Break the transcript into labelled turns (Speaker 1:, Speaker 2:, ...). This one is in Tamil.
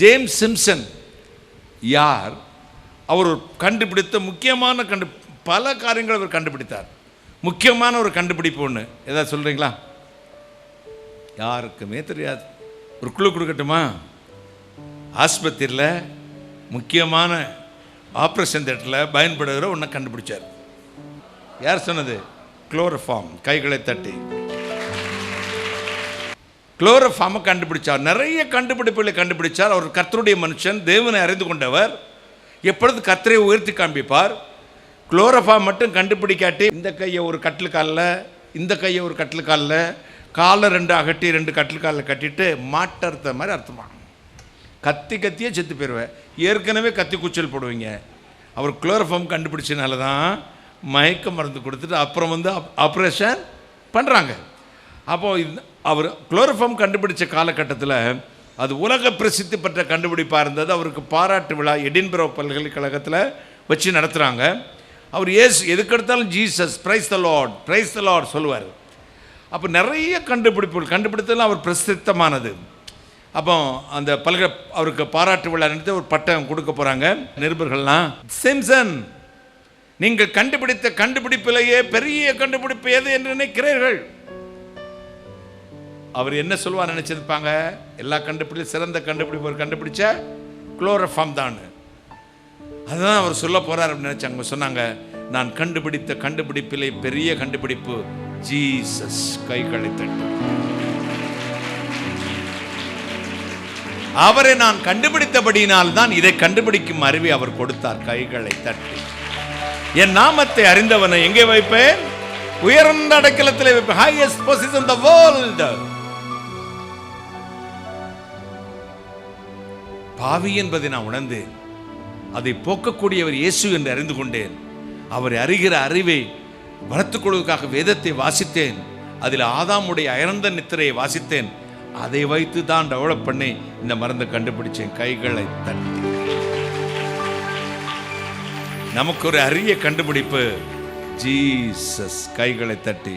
Speaker 1: ஜேம்ஸ் சிம்சன் யார்? அவர் கண்டுபிடித்த முக்கியமான பல காரியங்களை அவர் கண்டுபிடித்தார். முக்கியமான ஒரு கண்டுபிடிப்பு ஒன்று ஏதாவது சொல்கிறீங்களா? யாருக்குமே தெரியாது. ஒரு குழு கொடுக்கட்டுமா? ஆஸ்பத்திரியில் முக்கியமான ஆப்ரேஷன் தியேட்டரில் பயன்படுகிற ஒன்றை கண்டுபிடிச்சார். யார் சொன்னது? குளோரோஃபார்ம். கைகளை தட்டி. குளோரோஃபார்மை கண்டுபிடிச்சார். நிறைய கண்டுபிடிப்புகளை கண்டுபிடிச்சார். அவர் கர்த்தருடைய மனுஷன், தேவனை அறிந்து கொண்டவர், எப்பொழுது கர்த்தரை உயர்த்தி காண்பிப்பார். குளோரோஃபார்ம் மட்டும் கண்டுபிடிக்காட்டி இந்த கையை ஒரு கட்டில் காலில், இந்த கையை ஒரு கட்டில் காலில், காலை 2 அகட்டி 2 கட்டில் காலில் கட்டிட்டு மாட்டறுத்த மாதிரி அர்த்தமாக கத்தியே செத்து போயிடுவேன். ஏற்கனவே கத்தி கூச்சல் போடுவீங்க. அவர் குளோரோஃபார்ம் கண்டுபிடிச்சனால தான் மயக்க மருந்து கொடுத்துட்டு அப்புறம் ஆப்ரேஷன் பண்ணுறாங்க. அப்போது அவர் குளோரோஃபார்ம் கண்டுபிடிச்ச காலகட்டத்தில் அது உலக பிரசித்தி பெற்ற கண்டுபிடிப்பாக இருந்தது. அவருக்கு பாராட்டு விழா எடின்பரோ பல்கலைக்கழகத்தில் வச்சு நடத்துகிறாங்க. அவர் எதுக்கெடுத்தாலும் ஜீசஸ், பிரைஸ் த லார்ட் சொல்லுவார். அப்போ நிறைய கண்டுபிடித்தெல்லாம் அவர் பிரசித்தமானது. அப்போ அந்த அவருக்கு பாராட்டு விழா நடத்தி ஒரு பட்டம் கொடுக்க போகிறாங்க. நிருபர்கள்லாம், சிம்சன், நீங்கள் கண்டுபிடித்த கண்டுபிடிப்பிலேயே பெரிய கண்டுபிடிப்பு எது என்று நினைக்கிறீர்கள்? அவர் என்ன சொல்லுவார் நினைச்சிருப்பாங்க? எல்லா கண்டுபிடிப்பும் சிறந்த கண்டுபிடிப்பு அவர் கண்டுபிடிச்ச குளோரோஃபார்ம் தான். அதுதான் அவர் சொல்ல போறார் அப்படின்னு நினைச்சாங்க. சொன்னாங்க, நான் கண்டுபிடித்த கண்டுபிடிப்பிலே பெரிய கண்டுபிடிப்பு ஜீசஸ். கைகளை தட்டி. அவரை நான் கண்டுபிடித்தபடியினால் தான் இதை கண்டுபிடிக்கும் அறிவை அவர் கொடுத்தார். கைகளை தட்டி. என் நாமத்தை அறிந்தவனை எங்கே வைப்பேன்? உயர்ந்த அடைக்கலத்தில் வைப்பேன். Highest position in the world. பாவி என்பதை நான் உணர்ந்தேன். அதை போக்கக்கூடியவர் இயேசு என்று அறிந்து கொண்டேன். அவரை அறிகிற அறிவை வளர்த்துக் கொள்வதற்காக வேதத்தை வாசித்தேன். அதில் ஆதாமுடைய அயர்ந்த நித்திரையை வாசித்தேன். அதை வைத்து தான் டெவலப் பண்ணி இந்த மருந்தை கண்டுபிடிச்சேன். கைகளை தட்டி. நமக்கு ஒரு அரிய கண்டுபிடிப்பு ஜீசஸ். கைகளை தட்டி.